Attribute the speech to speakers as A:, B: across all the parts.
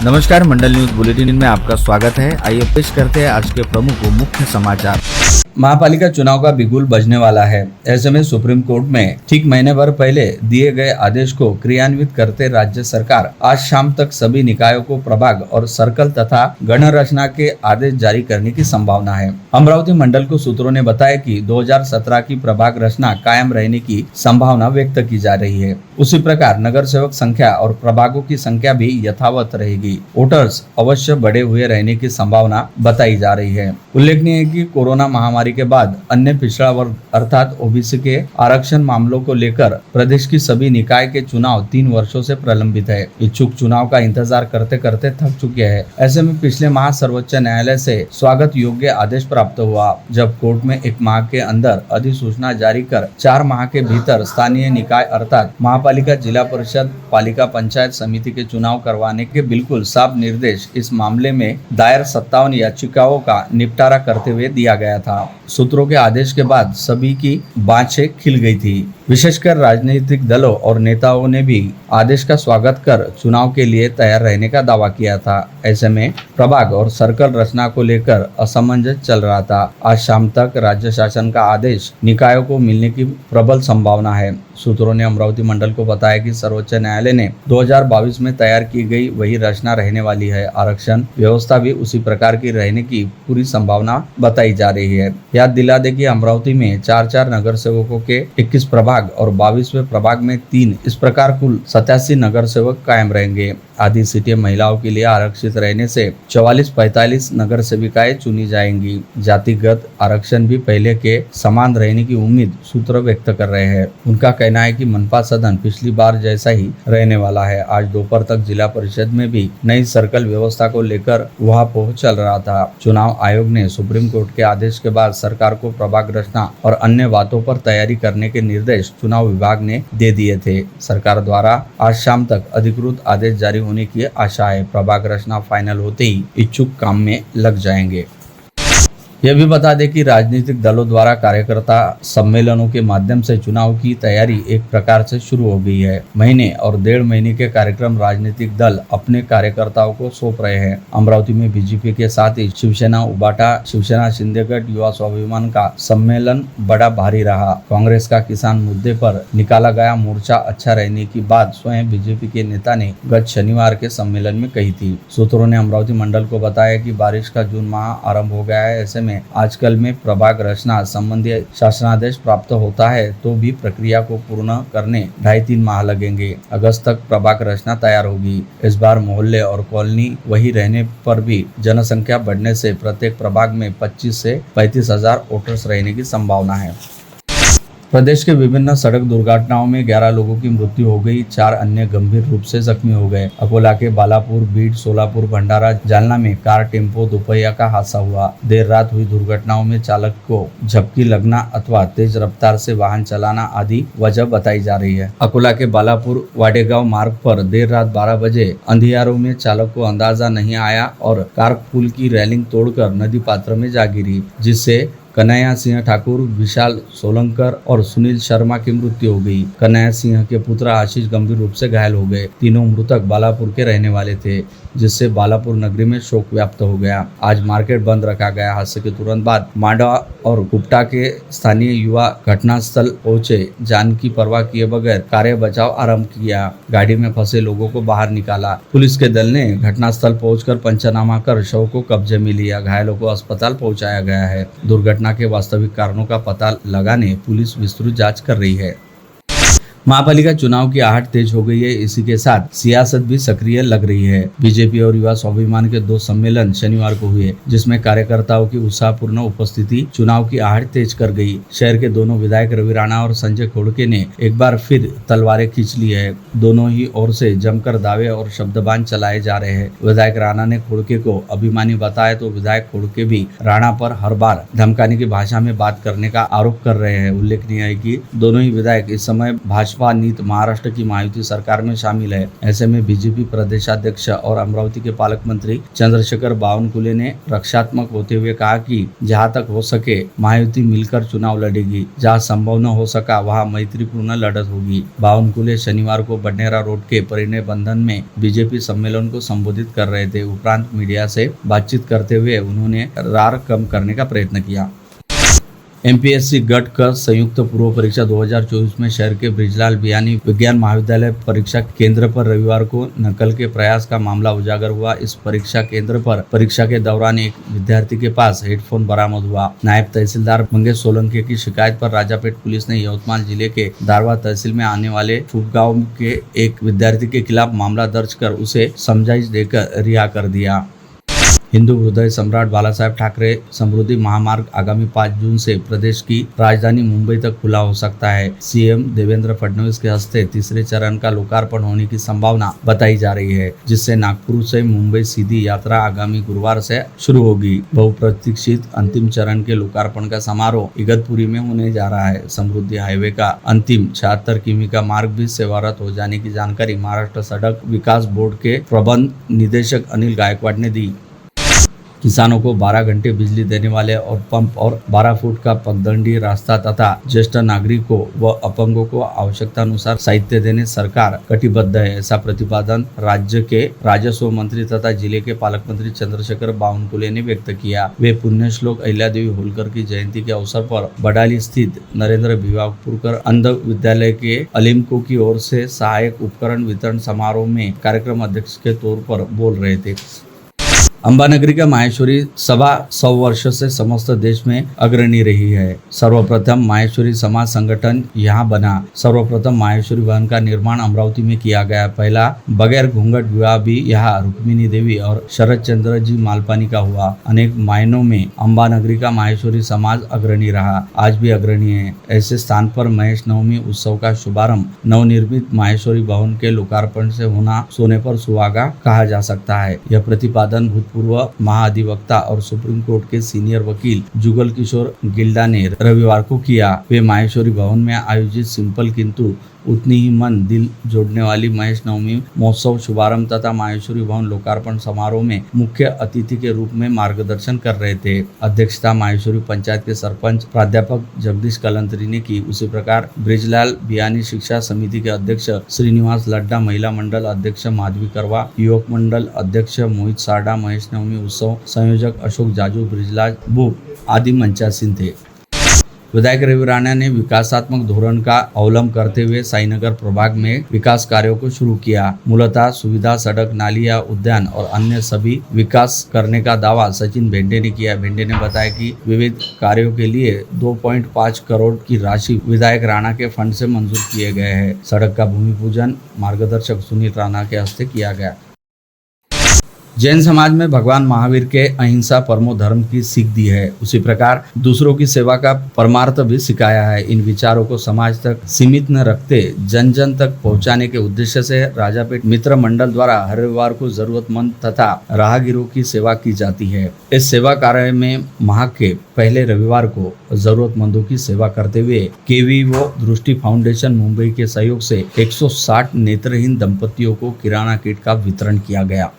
A: नमस्कार, मंडल news bulletin में आपका स्वागत है। आइए पेश करते हैं आज के प्रमुख व मुख्य समाचार। महापालिका चुनाव का बिगुल बजने वाला है। ऐसे में सुप्रीम कोर्ट में ठीक महीने भर पहले दिए गए आदेश को क्रियान्वित करते राज्य सरकार आज शाम तक सभी निकायों को प्रभाग और सर्कल तथा गणरचना के आदेश जारी करने की संभावना है। अमरावती मंडल को सूत्रों ने बताया कि 2017 की प्रभाग रचना कायम रहने की संभावना व्यक्त की जा रही है। उसी प्रकार नगर सेवक संख्या और प्रभागों की संख्या भी यथावत रहेगी। वोटर्स अवश्य बढ़े हुए रहने की संभावना बताई जा रही है। उल्लेखनीय है कि कोरोना महामारी के बाद अन्य पिछड़ा वर्ग अर्थात ओबीसी के आरक्षण मामलों को लेकर प्रदेश की सभी निकाय के चुनाव 3 वर्षों से प्रलंबित है। इच्छुक चुनाव का इंतजार करते करते थक चुके हैं। ऐसे में पिछले माह सर्वोच्च न्यायालय से स्वागत योग्य आदेश प्राप्त हुआ, जब कोर्ट में 1 माह के अंदर अधिसूचना जारी कर 4 माह के भीतर स्थानीय निकाय अर्थात महापालिका, जिला परिषद, पालिका पंचायत समिति के चुनाव करवाने के बिल्कुल साफ निर्देश इस मामले में दायर 57 याचिकाओं का निपटारा करते हुए दिया गया था। सूत्रों के आदेश के बाद सभी की बाँछें खिल गई थी। विशेषकर राजनीतिक दलों और नेताओं ने भी आदेश का स्वागत कर चुनाव के लिए तैयार रहने का दावा किया था। ऐसे में प्रभाग और सर्कल रचना को लेकर असमंजस चल रहा था। आज शाम तक राज्य शासन का आदेश निकायों को मिलने की प्रबल संभावना है। सूत्रों ने अमरावती मंडल को बताया कि सर्वोच्च न्यायालय ने 2022 में तैयार की गई वही रचना रहने वाली है। आरक्षण व्यवस्था भी उसी प्रकार की रहने की पूरी संभावना बताई जा रही है। याद दिला दे कि अमरावती में 4 नगर सेवकों के 21 प्रभाग और 22वें प्रभाग में 3, इस प्रकार कुल 87 नगर सेवक कायम रहेंगे। आधी सीटें महिलाओं के लिए आरक्षित रहने से 44-45 नगर सेविकाएं चुनी जाएंगी। जातिगत आरक्षण भी पहले के समान रहने की उम्मीद सूत्र व्यक्त कर रहे हैं। उनका कहना है कि मनपा सदन पिछली बार जैसा ही रहने वाला है। आज दोपहर तक जिला परिषद में भी नई सर्कल व्यवस्था को लेकर वहां चल रहा था। चुनाव आयोग ने सुप्रीम कोर्ट के आदेश के बाद सरकार को प्रभाग रचना और अन्य बातों पर तैयारी करने के निर्देश चुनाव विभाग ने दे दिए थे। सरकार द्वारा आज शाम तक अधिकृत आदेश जारी होने की आशा है। प्रभाग रचना फाइनल होते ही इच्छुक काम में लग जाएंगे। यह भी बता दें कि राजनीतिक दलों द्वारा कार्यकर्ता सम्मेलनों के माध्यम से चुनाव की तैयारी एक प्रकार से शुरू हो गई है। महीने और 1.5 महीने के कार्यक्रम राजनीतिक दल अपने कार्यकर्ताओं को सौंप रहे हैं। अमरावती में बीजेपी के साथ ही शिवसेना उबाटा, शिवसेना शिंदेगढ़ युवा स्वाभिमान का सम्मेलन बड़ा भारी रहा। कांग्रेस का किसान मुद्दे पर निकाला गया मोर्चा अच्छा रहने की बात स्वयं बीजेपी के नेता ने गत शनिवार के सम्मेलन में कही थी। सूत्रों ने अमरावती मंडल को बताया कि बारिश का जून माह आरंभ हो गया है। ऐसे में आजकल में प्रभाग रचना संबंधी शासनादेश प्राप्त होता है तो भी प्रक्रिया को पूर्ण करने 2.5-3 माह लगेंगे। अगस्त तक प्रभाग रचना तैयार होगी। इस बार मोहल्ले और कॉलोनी वही रहने पर भी जनसंख्या बढ़ने से प्रत्येक प्रभाग में 25 से 35 हजार वोटर्स रहने की संभावना है। प्रदेश के विभिन्न सड़क दुर्घटनाओं में 11 लोगों की मृत्यु हो गई, 4 अन्य गंभीर रूप से जख्मी हो गए। अकोला के बालापुर, बीड, सोलापुर, भंडारा, जालना में कार टेम्पो दोपहिया का हादसा हुआ। देर रात हुई दुर्घटनाओं में चालक को झपकी लगना अथवा तेज रफ्तार से वाहन चलाना आदि वजह बताई जा रही है। अकोला के बालापुर वाडेगांव मार्ग पर देर रात 12 बजे अंधियारों में चालक को अंदाजा नहीं आया और कार पुल की रेलिंग तोड़कर नदी पात्र में जा गिरी, जिससे कन्हैया सिंह ठाकुर, विशाल सोलंकर और सुनील शर्मा की मृत्यु हो गई। कन्हैया सिंह के पुत्र आशीष गंभीर रूप से घायल हो गए। तीनों मृतक बालापुर के रहने वाले थे, जिससे बालापुर नगरी में शोक व्याप्त हो गया। आज मार्केट बंद रखा गया। हादसे के तुरंत बाद मांडवा और कुपटा के स्थानीय युवा घटनास्थल पहुंचे। जान की परवाह किए बगैर कार्य बचाव आरंभ किया। गाड़ी में फंसे लोगों को बाहर निकाला। पुलिस के दल ने घटनास्थल पहुंचकर पंचनामा कर शव को कब्जे में लिया। घायलों को अस्पताल पहुंचाया गया है। दुर्घटना के वास्तविक कारणों का पता लगाने पुलिस विस्तृत जांच कर रही है। महापालिका चुनाव की आहट तेज हो गई है। इसी के साथ सियासत भी सक्रिय लग रही है। बीजेपी और युवा स्वाभिमान के 2 सम्मेलन शनिवार को हुए, जिसमें कार्यकर्ताओं की उत्साहपूर्ण उपस्थिति चुनाव की आहट तेज कर गई। शहर के दोनों विधायक रवि राणा और संजय खोड़के ने एक बार फिर तलवारें खींच ली है। दोनों ही ओर से जमकर दावे और शब्दबान चलाए जा रहे हैं। विधायक राणा ने खोड़के को अभिमानी बताया तो विधायक खोड़के भी राणा पर हर बार धमकाने की भाषा में बात करने का आरोप कर रहे हैं। उल्लेखनीय है कि दोनों ही विधायक इस समय भाजपा बसपा नीत महाराष्ट्र की महायुति सरकार में शामिल है। ऐसे में बीजेपी प्रदेशाध्यक्ष और अमरावती के पालक मंत्री चंद्रशेखर बावनकुले ने रक्षात्मक होते हुए कहा कि जहां तक हो सके महायुति मिलकर चुनाव लड़ेगी, जहां संभव न हो सका वहां मैत्रीपूर्ण लड़त होगी। बावनकुले शनिवार को बडनेरा रोड के परिणय बंधन में बीजेपी सम्मेलन को संबोधित कर रहे थे। उपरांत मीडिया से बातचीत करते हुए उन्होंने रार कम करने का प्रयत्न किया। एमपीएससी गट क संयुक्त पूर्व परीक्षा 2024 में शहर के ब्रिजलाल बियानी विज्ञान महाविद्यालय परीक्षा केंद्र पर रविवार को नकल के प्रयास का मामला उजागर हुआ। इस परीक्षा केंद्र पर परीक्षा के दौरान एक विद्यार्थी के पास हेडफोन बरामद हुआ। नायब तहसीलदार मंगेश सोलंकी की शिकायत पर राजापेट पुलिस ने यवतमाल जिले के दारवा तहसील में आने वाले फूटगांव के एक विद्यार्थी के खिलाफ मामला दर्ज कर उसे समझाइश देकर रिहा कर दिया। हिंदू हृदय सम्राट बाला साहेब ठाकरे समृद्धि महामार्ग आगामी 5 जून से प्रदेश की राजधानी मुंबई तक खुला हो सकता है। सीएम देवेंद्र फडणवीस के हस्ते तीसरे चरण का लोकार्पण होने की संभावना बताई जा रही है, जिससे नागपुर से मुंबई सीधी यात्रा आगामी गुरुवार से शुरू होगी। बहुप्रतीक्षित अंतिम चरण के लोकार्पण का समारोह इगतपुरी में होने जा रहा है। समृद्धि हाईवे का अंतिम 76 किमी का मार्ग भी सेवारत हो जाने की जानकारी महाराष्ट्र सड़क विकास बोर्ड के प्रबंध निदेशक अनिल गायकवाड़ ने दी। किसानों को 12 घंटे बिजली देने वाले और पंप और 12 फुट का पगडंडी रास्ता तथा ज्येष्ठ नागरिकों व अपंगों को आवश्यकता अनुसार साहित्य देने सरकार कटिबद्ध है। ऐसा प्रतिपादन राज्य के राजस्व मंत्री तथा जिले के पालक मंत्री चंद्रशेखर बावनकुले ने व्यक्त किया। वे पुण्यश्लोक अहिल्यादेवी होलकर की जयंती के अवसर पर बडाली स्थित नरेंद्र भिवापुरकर अंध विद्यालय के अलिमको की ओर से सहायक उपकरण वितरण समारोह में कार्यक्रम अध्यक्ष के तौर पर बोल रहे थे। अंबानगरी का माहेश्वरी सभा 100 वर्ष से समस्त देश में अग्रणी रही है। सर्वप्रथम माहेश्वरी समाज संगठन यहाँ बना। सर्वप्रथम माहेश्वरी भवन का निर्माण अमरावती में किया गया। पहला बगैर घूंघट विवाह भी यहाँ रुक्मिणी देवी और शरद चंद्र जी मालपानी का हुआ। अनेक मायनों में अंबानगरी का माहेश्वरी समाज अग्रणी रहा, आज भी अग्रणी है। ऐसे स्थान पर महेश नवमी उत्सव का शुभारंभ नवनिर्मित माहेश्वरी भवन के लोकार्पण से होना सोने पर सुहागा कहा जा सकता है। यह प्रतिपादन भूतपूर्व महाधिवक्ता और सुप्रीम कोर्ट के सीनियर वकील जुगल किशोर गिल्डा ने रविवार को किया। वे माहेश्वरी भवन में आयोजित सिंपल किंतु उतनी ही मन दिल जोड़ने वाली महेश नवमी महोत्सव शुभारंभ तथा माहेश्वरी भवन लोकार्पण समारोह में मुख्य अतिथि के रूप में मार्गदर्शन कर रहे थे। अध्यक्षता माहेश्वरी पंचायत के सरपंच प्राध्यापक जगदीश कलंतरी ने की। उसी प्रकार ब्रिजलाल बियानी शिक्षा समिति के अध्यक्ष श्रीनिवास लड्डा, महिला मंडल अध्यक्ष माधवी करवा, युवक मंडल अध्यक्ष मोहित सारडा, महेश नवमी उत्सव संयोजक अशोक जाजू, ब्रिजलाल बुक आदि मंचासीन थे। विधायक रवि राणा ने विकासात्मक धोरण का अवलंब करते हुए साईनगर प्रभाग में विकास कार्यों को शुरू किया। मूलतः सुविधा, सड़क, नालियां, उद्यान और अन्य सभी विकास करने का दावा सचिन भेंडे ने किया। भेंडे ने बताया कि विविध कार्यों के लिए 2.5 करोड़ की राशि विधायक राणा के फंड से मंजूर किए गए हैं। सड़क का भूमि पूजन मार्गदर्शक सुनील राणा के हस्ते किया गया। जैन समाज में भगवान महावीर के अहिंसा परमो धर्म की सीख दी है, उसी प्रकार दूसरों की सेवा का परमार्थ भी सिखाया है। इन विचारों को समाज तक सीमित न रखते जन जन तक पहुंचाने के उद्देश्य से राजापेट मित्र मंडल द्वारा हर रविवार को जरूरतमंद तथा राहगीरों की सेवा की जाती है। इस सेवा कार्य में माह के पहले रविवार को जरूरतमंदों की सेवा करते हुए केवीओ दृष्टि फाउंडेशन मुंबई के सहयोग से 160 नेत्रहीन दंपतियों को किराना किट का वितरण किया गया।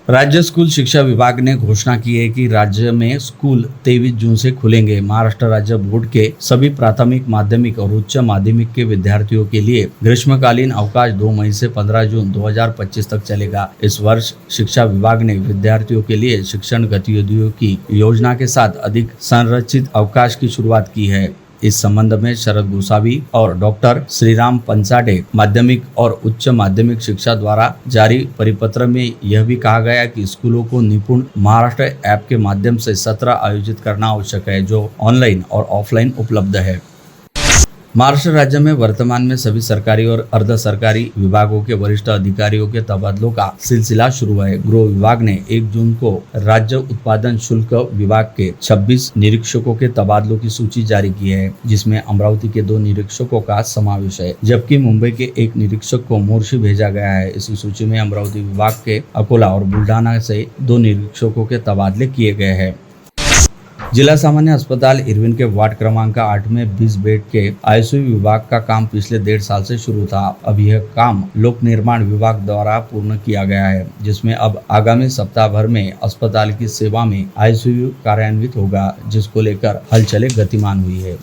A: राज्य स्कूल शिक्षा विभाग ने घोषणा की है कि राज्य में स्कूल 23 जून से खुलेंगे। महाराष्ट्र राज्य बोर्ड के सभी प्राथमिक, माध्यमिक और उच्च माध्यमिक के विद्यार्थियों के लिए ग्रीष्मकालीन अवकाश 2 मई से 15 जून 2025 तक चलेगा। इस वर्ष शिक्षा विभाग ने विद्यार्थियों के लिए शिक्षण गतिविधियों की योजना के साथ अधिक संरचित अवकाश की शुरुआत की है। इस संबंध में शरद गोसावी और डॉक्टर श्रीराम पंचाडे माध्यमिक और उच्च माध्यमिक शिक्षा द्वारा जारी परिपत्र में यह भी कहा गया कि स्कूलों को निपुण महाराष्ट्र ऐप के माध्यम से सत्र आयोजित करना आवश्यक है, जो ऑनलाइन और ऑफलाइन उपलब्ध है। महाराष्ट्र राज्य में वर्तमान में सभी सरकारी और अर्ध सरकारी विभागों के वरिष्ठ अधिकारियों के तबादलों का सिलसिला शुरू है। गृह विभाग ने 1 जून को राज्य उत्पादन शुल्क विभाग के 26 निरीक्षकों के तबादलों की सूची जारी की है, जिसमें अमरावती के 2 निरीक्षकों का समावेश है, जबकि मुंबई के 1 निरीक्षक को मोर्शी भेजा गया है। इस सूची में अमरावती विभाग के अकोला और बुल्ढाना से 2 निरीक्षकों के तबादले किए गए हैं। जिला सामान्य अस्पताल इरविन के वार्ड क्रमांक 8 में 20 बेड के आईसीयू विभाग का काम पिछले 1.5 साल से शुरू था। अब यह काम लोक निर्माण विभाग द्वारा पूर्ण किया गया है, जिसमें अब आगामी सप्ताह भर में अस्पताल की सेवा में आईसीयू कार्यान्वित होगा, जिसको लेकर हलचलें गतिमान हुई है।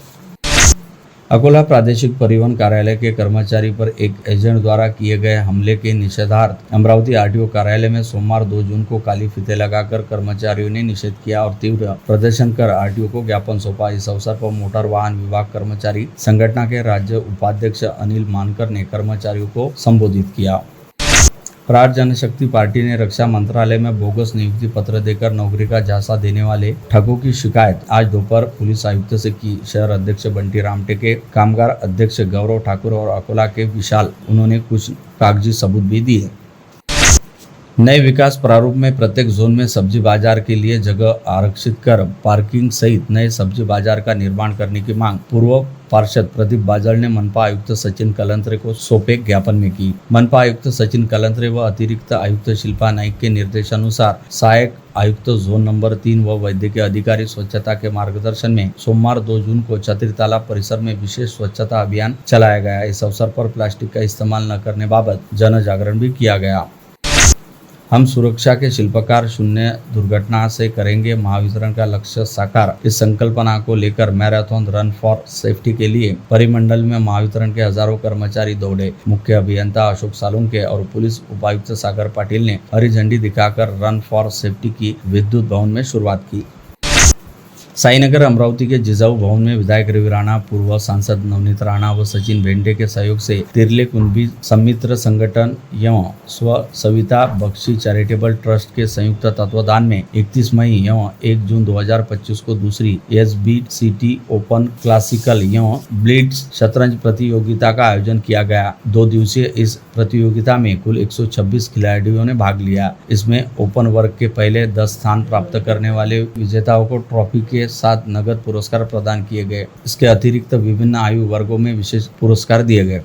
A: अकोला प्रादेशिक परिवहन कार्यालय के कर्मचारी पर एक एजेंट द्वारा किए गए हमले के निषेधार्थ अमरावती आरटीओ कार्यालय में सोमवार 2 जून को काली फीते लगाकर कर्मचारियों ने निषेध किया और तीव्र प्रदर्शन कर आरटीओ को ज्ञापन सौंपा। इस अवसर पर मोटर वाहन विभाग कर्मचारी संगठन के राज्य उपाध्यक्ष अनिल मानकर ने कर्मचारियों को संबोधित किया। प्रहार जनशक्ति पार्टी ने रक्षा मंत्रालय में बोगस नियुक्ति पत्र देकर नौकरी का झांसा देने वाले ठगों की शिकायत आज दोपहर पुलिस आयुक्त से की। शहर अध्यक्ष बंटी रामटेके, कामगार अध्यक्ष गौरव ठाकुर और अकोला के विशाल उन्होंने कुछ कागजी सबूत भी दिए। नए विकास प्रारूप में प्रत्येक जोन में सब्जी बाजार के लिए जगह आरक्षित कर पार्किंग सहित नए सब्जी बाजार का निर्माण करने की मांग पूर्व पार्षद प्रदीप बाजल ने मनपा आयुक्त सचिन कलंत्रे को सौंपे ज्ञापन में की। मनपा आयुक्त सचिन कलंत्रे व अतिरिक्त आयुक्त शिल्पा नाइक के निर्देशानुसार सहायक आयुक्त जोन नंबर 3 व वैद्यकीय अधिकारी स्वच्छता के मार्गदर्शन में सोमवार 2 जून को छतरी तालाब परिसर में विशेष स्वच्छता अभियान चलाया गया। इस अवसर पर प्लास्टिक का इस्तेमाल न करने बाबत जन जागरण भी किया गया। हम सुरक्षा के शिल्पकार, शून्य दुर्घटना से करेंगे महावितरण का लक्ष्य साकार। इस संकल्पना को लेकर मैराथन रन फॉर सेफ्टी के लिए परिमंडल में महावितरण के हजारों कर्मचारी दौड़े। मुख्य अभियंता अशोक सालुंके और पुलिस उपायुक्त सागर पाटिल ने हरी झंडी दिखाकर रन फॉर सेफ्टी की विद्युत भवन में शुरुआत की। साईनगर अमरावती के जिजाऊ भवन में विधायक रवि राणा, पूर्व सांसद नवनीत राणा व सचिन भेंडे के सहयोग से तिरले कुंभी समित्र संगठन एवं स्व सविता बख्शी चैरिटेबल ट्रस्ट के संयुक्त तत्वाधान में 31 मई एवं 1 जून 2025 को दूसरी SBCT ओपन क्लासिकल एवं ब्लिट्ज शतरंज प्रतियोगिता का आयोजन किया गया। 2 दिवसीय इस प्रतियोगिता में कुल 126 खिलाड़ियों ने भाग लिया। इसमें ओपन वर्ग के पहले 10 स्थान प्राप्त करने वाले विजेताओं को ट्रॉफी के साथ नगद पुरस्कार प्रदान किए गए। इसके अतिरिक्त विभिन्न आयु वर्गों में विशेष पुरस्कार दिए गए।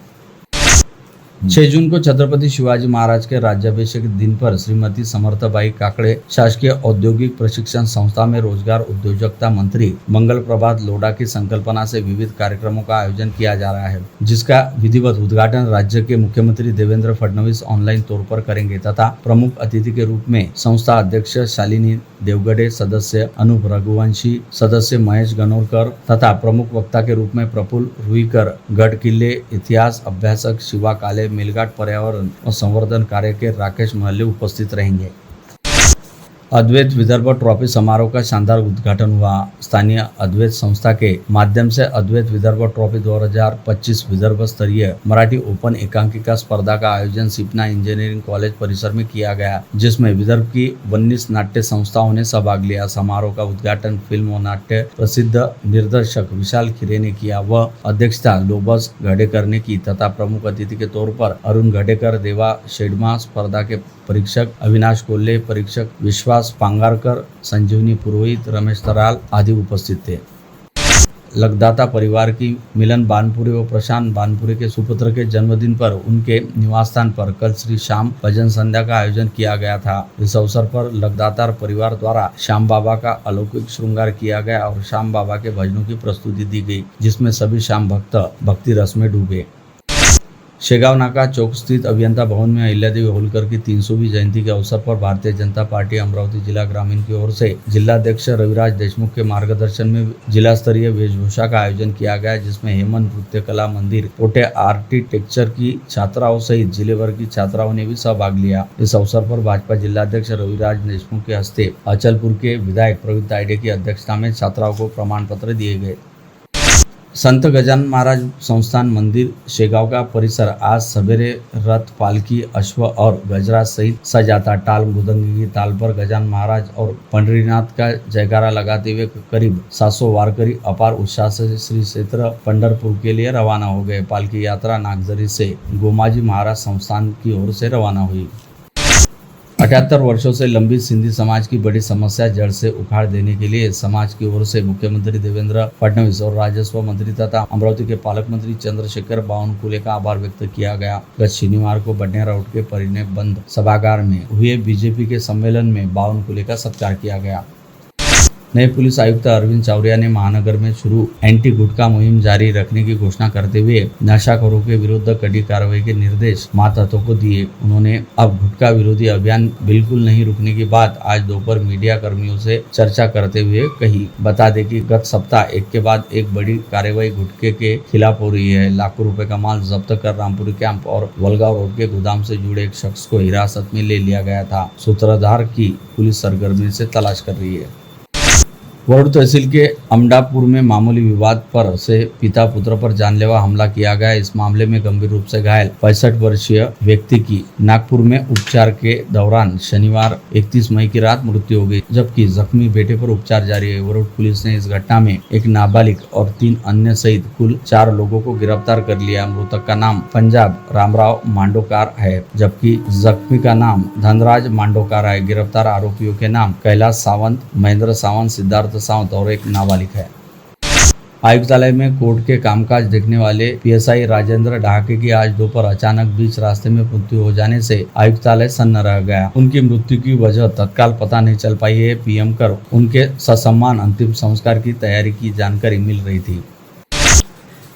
A: 6 जून को छत्रपति शिवाजी महाराज के राज्याभिषेक दिन पर श्रीमती समर्थबाई काकड़े शासकीय औद्योगिक प्रशिक्षण संस्था में रोजगार उद्योजकता मंत्री मंगल प्रभात लोढ़ा की संकल्पना से विविध कार्यक्रमों का आयोजन किया जा रहा है, जिसका विधिवत उद्घाटन राज्य के मुख्यमंत्री देवेंद्र फडणवीस ऑनलाइन तौर पर करेंगे तथा प्रमुख अतिथि के रूप में संस्था अध्यक्ष शालिनी देवगढ़े, सदस्य अनूप रघुवंशी, सदस्य महेश गनोरकर तथा प्रमुख वक्ता के रूप में प्रफुल्ल रुईकर, गढ़ किले इतिहास अभ्यासक शिवा काले, मेलघाट पर्यावरण और संवर्धन कार्य के राकेश महल्ले उपस्थित रहेंगे। अद्वैत विदर्भ ट्रॉफी समारोह का शानदार उद्घाटन हुआ। स्थानीय अद्वैत संस्था के माध्यम से अद्वैत विदर्भ ट्रॉफी 2025 विदर्भ स्तरीय मराठी ओपन एकांकिका स्पर्धा का आयोजन सिपना इंजीनियरिंग कॉलेज परिसर में किया गया, जिसमें विदर्भ की 19 नाट्य संस्थाओं ने सहभाग लिया। समारोह का उद्घाटन फिल्म और नाट्य प्रसिद्ध निर्देशक विशाल खीरे ने किया व अध्यक्षता लोबस घडेकर ने की तथा प्रमुख अतिथि के तौर पर अरुण घडेकर, देवा शेडमा, स्पर्धा के परीक्षक अविनाश कोल्हे, परीक्षक विश्वास पांगारकर, संजीवनी पुरोहित, रमेश तराल आदि उपस्थित थे। लगदाता परिवार की मिलन बानपुरे व प्रशांत बानपुरे के सुपुत्र के जन्मदिन पर उनके निवास स्थान पर कल श्री श्याम भजन संध्या का आयोजन किया गया था। इस अवसर पर लगदातार परिवार द्वारा श्याम बाबा का अलौकिक श्रृंगार किया गया और श्याम बाबा के भजनों की प्रस्तुति दी गई, जिसमें सभी श्याम भक्त भक्ति रस में डूबे। शेगाव नाका चौक स्थित अभियंता भवन में अहिल्यादेवी होलकर की 300वीं जयंती के अवसर पर भारतीय जनता पार्टी अमरावती जिला ग्रामीण की ओर से जिलाध्यक्ष रविराज देशमुख के मार्गदर्शन में जिला स्तरीय वेशभूषा का आयोजन किया गया, जिसमें हेमंत नृत्य कला मंदिर पोटे आर्किटेक्चर की छात्राओं सहित जिले भर की छात्राओं ने भी सहभाग लिया। इस अवसर पर भाजपा जिलाध्यक्ष रविराज देशमुख के हस्ते अचलपुर के विधायक प्रवीण तायडे की अध्यक्षता में छात्राओं को प्रमाण पत्र दिए गए। संत गजानन महाराज संस्थान मंदिर शेगांव का परिसर आज सवेरे रथ, पालकी, अश्व और गजरा सहित सजा था। टाल मृदंगी की ताल पर गजानन महाराज और पंढरीनाथ का जयकारा लगाते हुए करीब 700 वारकरी अपार उत्साह से श्री क्षेत्र पंढरपुर के लिए रवाना हो गए। पालकी यात्रा नागजरी से गोमाजी महाराज संस्थान की ओर से रवाना हुई। 78 वर्षों से लंबित सिंधी समाज की बड़ी समस्या जड़ से उखाड़ देने के लिए समाज की ओर से मुख्यमंत्री देवेंद्र फडणवीस और राजस्व मंत्री तथा अमरावती के पालक मंत्री चंद्रशेखर बावनकुले का आभार व्यक्त किया गया। गत शनिवार को बडनेरा रोड के परिणय बंद सभागार में हुए बीजेपी के सम्मेलन में बावनकुले का सत्कार किया गया। नए पुलिस आयुक्त अरविंद चावरिया ने महानगर में शुरू एंटी गुटखा मुहिम जारी रखने की घोषणा करते हुए नशाखोरों के विरुद्ध कड़ी कार्रवाई के निर्देश मातहतों को दिए। उन्होंने अब गुटखा विरोधी अभियान बिल्कुल नहीं रुकने की बात आज दोपहर मीडिया कर्मियों से चर्चा करते हुए कही। बता दें कि गत सप्ताह एक के बाद एक बड़ी कार्रवाई गुटखे के खिलाफ हो रही है। लाखों रुपए का माल जब्त कर रामपुरी कैंप और वलगांव रोड के गोदाम से जुड़े एक शख्स को हिरासत में ले लिया गया था। सूत्रधार की पुलिस सरगर्मी से तलाश कर रही है। वरुण तहसील के अमडापुर में मामूली विवाद पर से पिता पुत्र पर जानलेवा हमला किया गया। इस मामले में गंभीर रूप से घायल 65 वर्षीय व्यक्ति की नागपुर में उपचार के दौरान शनिवार 31 मई की रात मृत्यु हो गई, जबकि जख्मी बेटे पर उपचार जारी है। वरुण पुलिस ने इस घटना में एक नाबालिग और 3 अन्य सहित कुल 4 लोगों को गिरफ्तार कर लिया। मृतक का नाम पंजाब रामराव मांडोकार है, जबकि जख्मी का नाम धनराज मांडोकार है। गिरफ्तार आरोपियों के नाम कैलाश सावंत, महेंद्र सावंत, सिद्धार्थ सावंत और एक नाबालिग है। आयुक्तालय में कोर्ट के कामकाज देखने वाले पीएसआई राजेंद्र ढाके की आज दोपहर अचानक बीच रास्ते में मृत्यु हो जाने से आयुक्तालय सन्न रह गया। उनकी मृत्यु की वजह तत्काल पता नहीं चल पाई है। पीएम कर उनके ससम्मान अंतिम संस्कार की तैयारी की जानकारी मिल रही थी।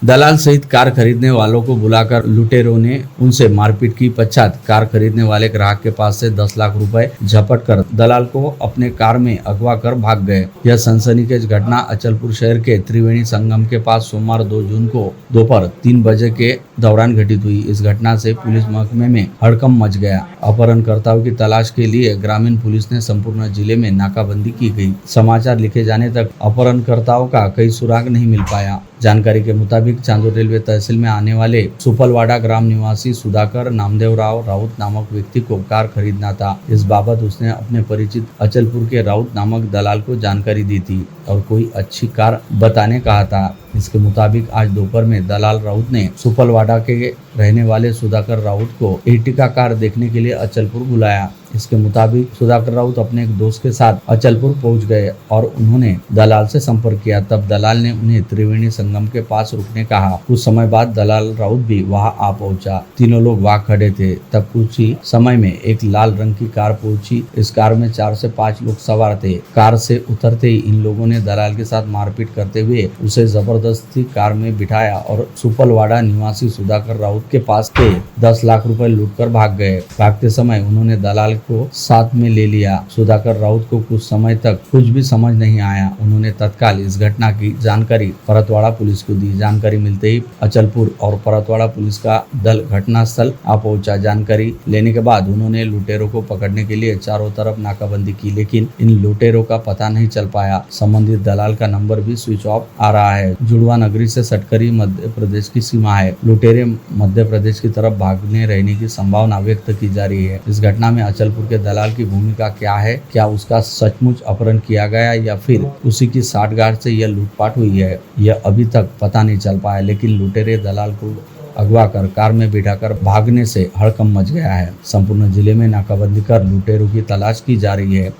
A: दलाल सहित कार खरीदने वालों को बुलाकर लुटेरों ने उनसे मारपीट की पश्चात कार खरीदने वाले ग्राहक के पास से 10 लाख रुपए झपट कर दलाल को अपने कार में अगवा कर भाग गए। यह सनसनीखेज घटना अचलपुर शहर के त्रिवेणी संगम के पास सोमवार 2 जून को दोपहर 3 बजे के दौरान घटित हुई। इस घटना से पुलिस महकमे में हड़कंप मच गया। अपहरणकर्ताओं की तलाश के लिए ग्रामीण पुलिस ने संपूर्ण जिले में नाकाबंदी की गई। समाचार लिखे जाने तक अपहरणकर्ताओं का कोई सुराग नहीं मिल पाया। जानकारी के मुताबिक चांदोद रेलवे तहसील में आने वाले सुपलवाड़ा ग्राम निवासी सुधाकर नामदेव राउत नामक व्यक्ति को कार खरीदना था। इस बाबत उसने अपने परिचित अचलपुर के राउत नामक दलाल को जानकारी दी थी और कोई अच्छी कार बताने कहा था। इसके मुताबिक आज दोपहर में दलाल राउत ने सुपलवाड़ा के रहने वाले सुधाकर राउत को एर्टिगा कार देखने के लिए अचलपुर बुलाया। इसके मुताबिक सुधाकर राउत अपने एक दोस्त के साथ अचलपुर पहुंच गए और उन्होंने दलाल से संपर्क किया। तब दलाल ने उन्हें त्रिवेणी संगम के पास रुकने कहा। कुछ समय बाद दलाल राउत भी वहां आ पहुंचा। तीनों लोग वहां खड़े थे। तब कुछ ही समय में एक लाल रंग की कार पहुंची। इस कार में 4 से 5 लोग सवार थे। कार से उतरते ही इन लोगों ने दलाल के साथ मारपीट करते हुए उसे जबरदस्ती कार में बिठाया और सुपलवाड़ा निवासी सुधाकर राउत के पास के 10 लाख रुपए लूटकर भाग गए। भागते समय उन्होंने दलाल को साथ में ले लिया। सुधाकर राउत को कुछ समय तक कुछ भी समझ नहीं आया। उन्होंने तत्काल इस घटना की जानकारी परतवाड़ा पुलिस को दी। जानकारी मिलते ही अचलपुर और परतवाड़ा पुलिस का दल घटनास्थल आ पहुंचा। जानकारी लेने के बाद उन्होंने लुटेरों को पकड़ने के लिए चारों तरफ नाकाबंदी की, लेकिन इन लुटेरों का पता नहीं चल पाया। संबंधित दलाल का नंबर भी स्विच ऑफ आ रहा है। जुड़वा नगरी से सटकरी मध्य प्रदेश की सीमा है। लुटेरे मध्य प्रदेश की तरफ भागने रहने की संभावना व्यक्त की जा रही है। इस घटना में अचलपुर के दलाल की भूमिका क्या है? क्या उसका सचमुच अपहरण किया गया या फिर उसी की साठगांठ से यह लूटपाट हुई है? यह अभी तक पता नहीं चल पाया, लेकिन लुटेरे दलाल को अगवा कर कार में बिठाकर भागने से हड़कंप मच गया है। संपूर्ण जिले में नाकाबंदी कर लुटेरों की तलाश की जा रही है।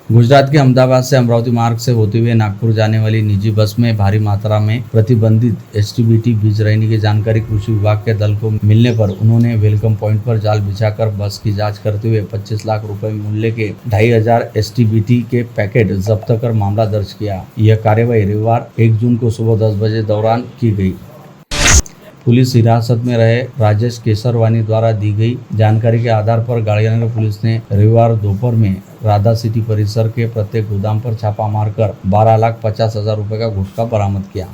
A: गुजरात के अहमदाबाद से अमरावती मार्ग से होते हुए नागपुर जाने वाली निजी बस में भारी मात्रा में प्रतिबंधित एसटीबीटी बीज रहने की जानकारी कृषि विभाग के दल को मिलने पर उन्होंने वेलकम पॉइंट पर जाल बिछाकर बस की जांच करते हुए 25 लाख रुपए मूल्य के 2500 एसटीबीटी के पैकेट जब्त कर मामला दर्ज किया। यह कार्यवाही रविवार 1 जून को सुबह 10 बजे दौरान की गई। पुलिस हिरासत में रहे राजेश केसरवानी द्वारा दी गई जानकारी के आधार पर गाड़ीनगर पुलिस ने रविवार दोपहर में राधा सिटी परिसर के प्रत्येक गोदाम पर छापा मारकर 12,50,000 रुपए का गुटखा बरामद किया।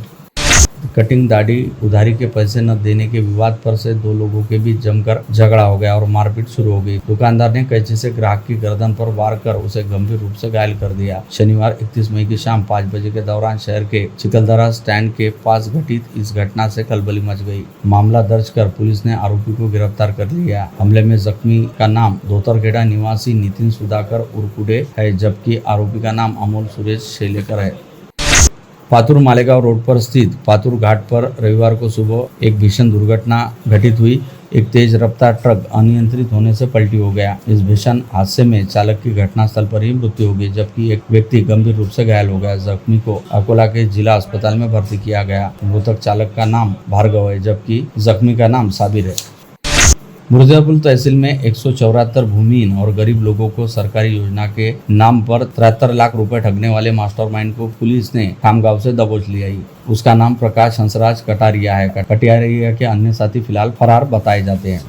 A: कटिंग दाढ़ी उधारी के पैसे न देने के विवाद पर से 2 लोगों के बीच जमकर झगड़ा हो गया और मारपीट शुरू हो गई। दुकानदार ने कैंची से ग्राहक की गर्दन पर वार कर उसे गंभीर रूप से घायल कर दिया। शनिवार 31 मई की शाम 5 बजे के दौरान शहर के चिकलदरा स्टैंड के पास घटित इस घटना से खलबली मच गई। मामला दर्ज कर पुलिस ने आरोपी को गिरफ्तार कर लिया। हमले में जख्मी का नाम धोतरखेड़ा निवासी नितिन सुधाकर उर्कुडे है, जबकि आरोपी का नाम अमोल सुरेश शेलेकर है। पातुर मालेगांव रोड पर स्थित पातुर घाट पर रविवार को सुबह एक भीषण दुर्घटना घटित हुई। एक तेज रफ्तार ट्रक अनियंत्रित होने से पलटी हो गया। इस भीषण हादसे में चालक की घटनास्थल पर ही मृत्यु हो गई, जबकि एक व्यक्ति गंभीर रूप से घायल हो गया। जख्मी को अकोला के जिला अस्पताल में भर्ती किया गया। मृतक चालक का नाम भार्गव है, जबकि जख्मी का नाम साबिर है। मुर्जापुर तहसील में 174 भूमिहीन और गरीब लोगों को सरकारी योजना के नाम पर 73 लाख रुपए ठगने वाले मास्टरमाइंड को पुलिस ने खामगांव से दबोच लिया है। उसका नाम प्रकाश हंसराज कटारिया है। कटारिया के अन्य साथी फिलहाल फरार बताए जाते हैं।